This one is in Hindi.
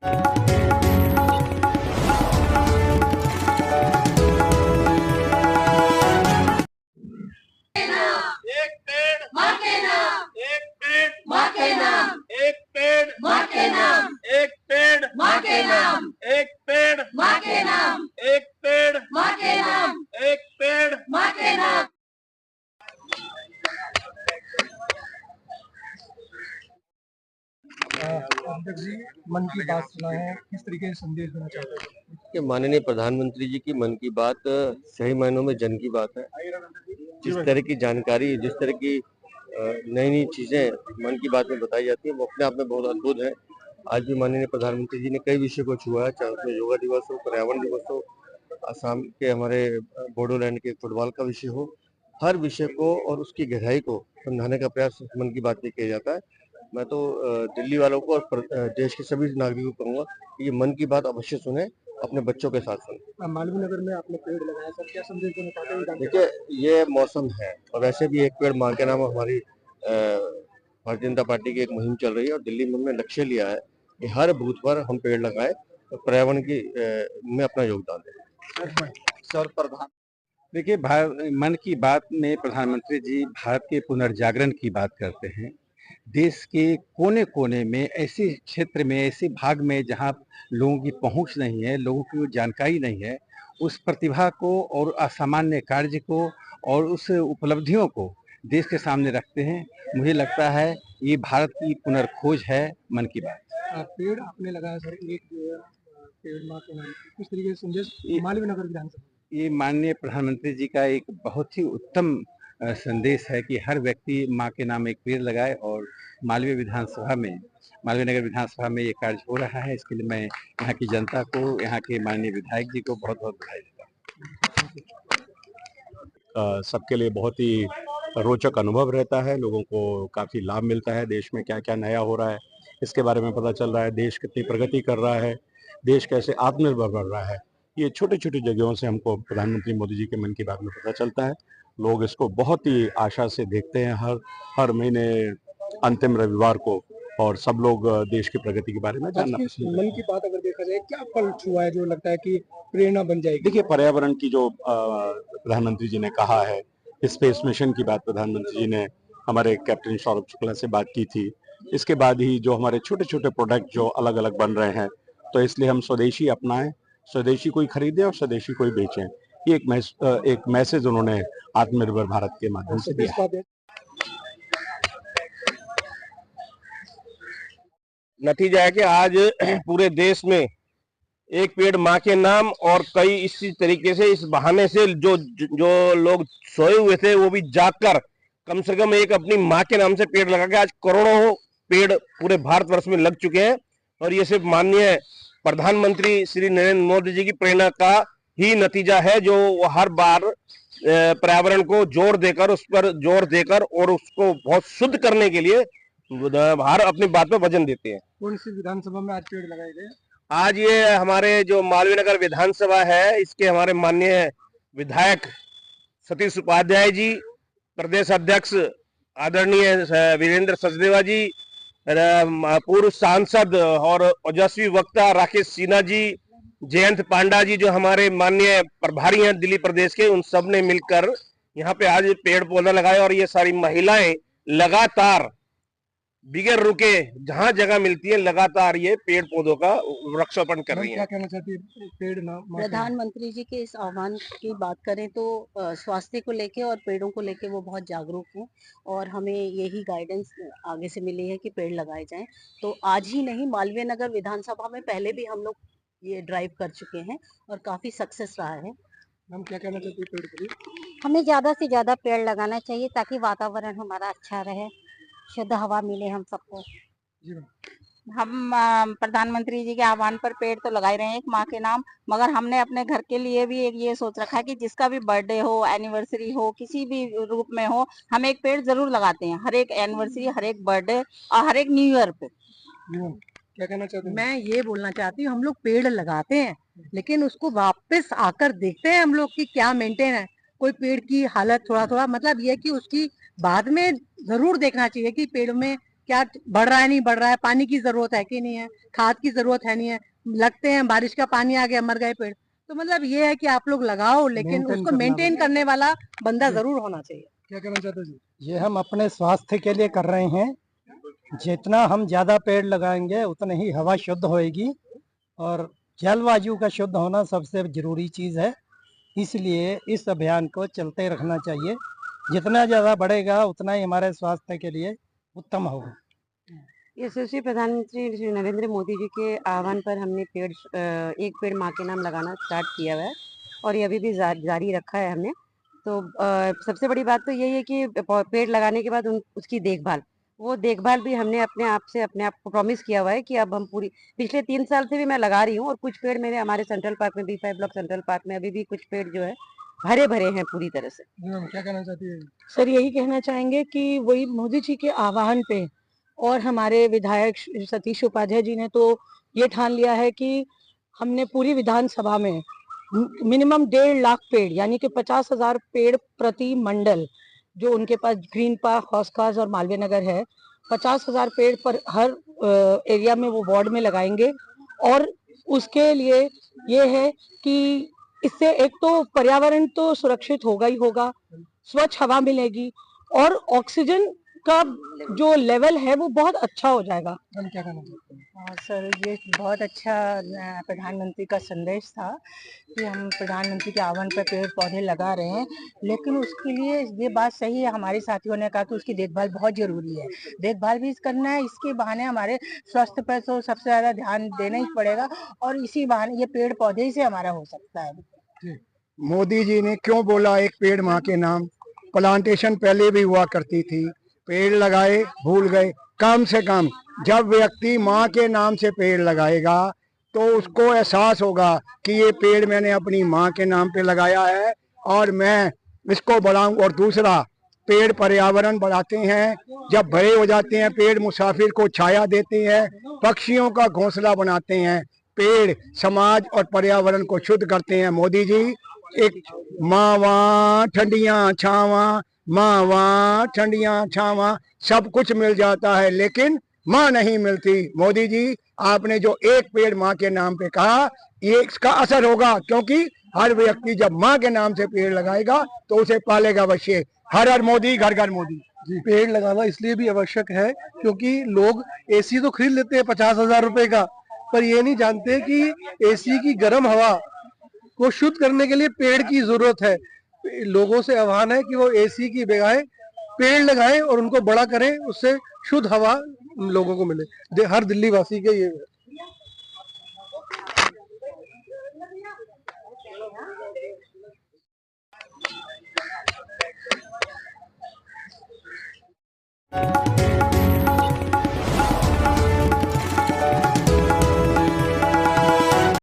एक पेड़ माँ के नाम, एक पेड़ माँ के नाम, एक पेड़ माँ के नाम, एक पेड़ माँ के नाम, एक पेड़ माँ के नाम, एक पेड़ माँ के नाम, एक पेड़ माँ के नाम। अध्यक्ष जी, मन की बात सुना है, किस तरीके से संदेश देना चाहते हैं? कि माननीय प्रधानमंत्री जी की मन की बात सही मायनों में जन की बात है। जिस तरह की जानकारी, जिस तरह की नई नई चीजें मन की बात में बताई जाती है, वो अपने आप में बहुत अद्भुत है। आज भी माननीय प्रधानमंत्री जी ने कई विषय को छुआ है, चाहे उसमें योगा दिवस हो, पर्यावरण दिवस हो, असम के हमारे बोडोलैंड के फुटबॉल का विषय हो, हर विषय को और उसकी गहराई को समझाने का प्रयास मन की बात में किया जाता है। मैं तो दिल्ली वालों को और देश के सभी नागरिकों को कहूंगा कि ये मन की बात अवश्य सुने, अपने बच्चों के साथ सुने। मालवीय नगर में आपने पेड़ लगाया सर, क्या संदेश देना चाहते हैं? देखिए, ये मौसम है और वैसे भी एक पेड़ माँ के नाम हमारी भारतीय जनता पार्टी की एक मुहिम चल रही है और दिल्ली में हमने लक्ष्य लिया है कि हर बूथ पर हम पेड़ लगाए और पर्यावरण की में अपना योगदान दें। सर प्रधान देखिए, मन की बात में प्रधानमंत्री जी भारत के पुनर्जागरण की बात करते हैं। देश के कोने कोने में ऐसे क्षेत्र में, ऐसे भाग में जहां लोगों की पहुंच नहीं है, लोगों की जानकारी नहीं है, उस प्रतिभा को और असामान्य कार्य को और उस उपलब्धियों को देश के सामने रखते हैं। मुझे लगता है ये भारत की पुनर्खोज है मन की बात। पेड़ आपने लगाया सर, एक पेड़ माँ के नाम, किस तरीके से संदेश मालवीय नगर विधानसभा? ये माननीय प्रधानमंत्री जी का एक बहुत ही उत्तम संदेश है कि हर व्यक्ति माँ के नाम एक पेड़ लगाए और मालवीय नगर विधानसभा में ये कार्य हो रहा है। इसके लिए मैं यहाँ की जनता को, यहाँ के माननीय विधायक जी को बहुत बहुत बधाई देता हूँ। सबके लिए बहुत ही रोचक अनुभव रहता है, लोगों को काफ़ी लाभ मिलता है। देश में क्या क्या नया हो रहा है इसके बारे में पता चल रहा है, देश कितनी प्रगति कर रहा है, देश कैसे आत्मनिर्भर बन रहा है। ये छोटी छोटी जगहों से हमको प्रधानमंत्री मोदी जी के मन की बात में पता चलता है। लोग इसको बहुत ही आशा से देखते हैं हर महीने अंतिम रविवार को, और सब लोग देश की प्रगति के बारे में जानना पसंद करते हैं। मन की बात अगर देखा जाए, क्या फल छुआ है जो लगता है कि प्रेरणा बन जाएगी? देखिए, पर्यावरण की जो प्रधानमंत्री जी ने कहा है, स्पेस मिशन की बात प्रधानमंत्री जी ने हमारे कैप्टन सौरभ शुक्ला से बात की थी। इसके बाद ही जो हमारे छोटे छोटे प्रोडक्ट जो अलग अलग बन रहे हैं, तो इसलिए हम स्वदेशी अपनाएं, स्वदेशी कोई खरीदे और स्वदेशी कोई बेचें। ये एक मैसेज उन्होंने आत्मनिर्भर भारत के माध्यम से दिया। नतीजा है कि आज पूरे देश में एक पेड़ माँ के नाम और कई इसी तरीके से इस बहाने से जो लोग सोए हुए थे वो भी जागकर कम से कम एक अपनी माँ के नाम से पेड़ लगा के आज करोड़ों पेड़ पूरे भारतवर्ष में लग चुके हैं। और ये सिर्फ माननीय प्रधानमंत्री श्री नरेंद्र मोदी जी की प्रेरणा का ही नतीजा है, जो वो हर बार पर्यावरण को जोर देकर, उस पर जोर देकर और उसको बहुत शुद्ध करने के लिए हर अपनी बात पर वजन देते हैं। कौन सी विधानसभा में आज पेड़ लगाए गए? आज ये हमारे जो मालवीय नगर विधानसभा है, इसके हमारे माननीय विधायक सतीश उपाध्याय जी, प्रदेश अध्यक्ष आदरणीय वीरेंद्र सचदेवा जी, पूर्व सांसद और ओजस्वी वक्ता राकेश सिन्हा जी, जयंत पांडा जी, जो हमारे माननीय प्रभारी हैं दिल्ली प्रदेश के, उन सब ने मिलकर यहाँ पे आज पेड़ पौधा लगाए। और ये सारी महिलाएं लगातार बिगैर रुके जहां जगह मिलती है लगातार ये पेड़ पौधों का वृक्षारोपण कर रही है। क्या कहना चाहती है पेड़ नाम? प्रधानमंत्री जी के इस आह्वान की बात करें तो स्वास्थ्य को लेके और पेड़ों को लेके वो बहुत जागरूक हैं और हमें यही गाइडेंस आगे से मिली है कि पेड़ लगाए जाएं। तो आज ही नहीं, मालवीय नगर विधानसभा में पहले भी हम लोग ये ड्राइव कर चुके हैं और काफी सक्सेस रहा है। हम क्या कहना चाहते हैं पेड़ के लिए? हमें ज्यादा से ज्यादा पेड़ लगाना चाहिए ताकि वातावरण हमारा अच्छा रहे, शुद्ध हवा मिले हम सबको। हम प्रधानमंत्री जी के आह्वान पर पेड़ तो लगा ही रहे हैं एक माँ के नाम, मगर हमने अपने घर के लिए भी एक ये सोच रखा है कि जिसका भी बर्थडे हो, एनिवर्सरी हो, किसी भी रूप में हो, हम एक पेड़ जरूर लगाते हैं। हर एक एनिवर्सरी, हर एक बर्थडे और हर एक न्यू ईयर पे। क्या कहना चाहते हैं? मैं ये बोलना चाहती हूँ, हम लोग पेड़ लगाते हैं लेकिन उसको वापस आकर देखते हैं हम लोग की क्या मेंटेन है। कोई पेड़ की हालत थोड़ा थोड़ा, मतलब ये कि उसकी बाद में जरूर देखना चाहिए कि पेड़ में क्या बढ़ रहा है नहीं बढ़ रहा है, पानी की जरूरत है कि नहीं है, खाद की जरूरत है नहीं है, लगते हैं बारिश का पानी आ गया मर गए पेड़। तो मतलब ये है कि आप लोग लगाओ, लेकिन उसको मेंटेन करने वाला बंदा जरूर होना चाहिए। क्या कहना चाहते हैं जी? ये हम अपने स्वास्थ्य के लिए कर रहे हैं। जितना हम ज्यादा पेड़ लगाएंगे उतनी ही हवा शुद्ध होएगी और जलवायु का शुद्ध होना सबसे जरूरी चीज है। इसलिए इस अभियान को चलते रखना चाहिए। जितना ज्यादा बढ़ेगा उतना ही हमारे स्वास्थ्य के लिए उत्तम होगा। यशस्वी प्रधानमंत्री श्री नरेंद्र मोदी जी के आह्वान पर हमने एक पेड़ माँ के नाम लगाना स्टार्ट किया हुआ है और ये अभी भी जारी रखा है हमने। तो सबसे बड़ी बात तो यही है कि पेड़ लगाने के बाद उसकी देखभाल भी हमने अपने आप को प्रॉमिस किया हुआ है कि अब हम पिछले 3 साल से भी मैं लगा रही हूँ और कुछ पेड़ मेरे हमारे सेंट्रल पार्क में B5 ब्लॉक सेंट्रल पार्क में अभी भी कुछ पेड़ जो है हरे भरे हैं पूरी तरह से। क्या कहना चाहती है? सर यही कहना चाहेंगे कि वही मोदी जी के आह्वान पे और हमारे विधायक सतीश उपाध्याय जी ने तो ये ठान लिया है कि हमने पूरी विधानसभा में मिनिमम 1.5 लाख पेड़ यानी कि 50,000 पेड़ प्रति मंडल, जो उनके पास ग्रीन पार्क, हौस खास और मालवीय नगर है, 50,000 पेड़ पर हर एरिया में वो वार्ड में लगाएंगे। और उसके लिए ये है कि इससे एक तो पर्यावरण तो सुरक्षित होगा ही होगा, स्वच्छ हवा मिलेगी और ऑक्सीजन का जो लेवल है वो बहुत अच्छा हो जाएगा। हम क्या कहना चाहते हैं? सर ये बहुत अच्छा प्रधानमंत्री का संदेश था कि हम प्रधानमंत्री के आह्वान पर पेड़ पौधे लगा रहे हैं, लेकिन उसके लिए ये बात सही है, हमारे साथियों ने कहा कि उसकी देखभाल बहुत जरूरी है। देखभाल भी करना है, इसके बहाने हमारे स्वास्थ्य पर तो सबसे ज्यादा ध्यान देना ही पड़ेगा और इसी बहाने ये पेड़ पौधे ही से हमारा हो सकता है। मोदी जी ने क्यों बोला एक पेड़ माँ के नाम? प्लांटेशन पहले भी हुआ करती थी, पेड़ लगाए भूल गए। कम से कम जब व्यक्ति माँ के नाम से पेड़ लगाएगा तो उसको एहसास होगा कि ये पेड़ मैंने अपनी माँ के नाम पे लगाया है और मैं इसको बढ़ाऊं। और दूसरा, पेड़ पर्यावरण बढ़ाते हैं, जब बड़े हो जाते हैं पेड़ मुसाफिर को छाया देते हैं, पक्षियों का घोंसला बनाते हैं। पेड़ समाज और पर्यावरण को शुद्ध करते हैं। मोदी जी एक मावा ठंडियां छावा, मावा ठंडियां छावा, सब कुछ मिल जाता है लेकिन माँ नहीं मिलती। मोदी जी आपने जो एक पेड़ माँ के नाम पे कहा, ये इसका असर होगा, क्योंकि हर व्यक्ति जब माँ के नाम से पेड़ लगाएगा तो उसे पालेगा अवश्य। हर हर मोदी, घर घर मोदी। जी, पेड़ लगाना इसलिए भी आवश्यक है क्योंकि लोग एसी तो खरीद लेते हैं 50,000 रुपए का, पर ये नहीं जानते कि एसी की गर्म हवा को शुद्ध करने के लिए पेड़ की जरूरत है। लोगों से आह्वान है कि वो एसी की बजाय पेड़ लगाएं और उनको बड़ा करें, उससे शुद्ध हवा लोगों को मिले। हर दिल्ली वासी के ये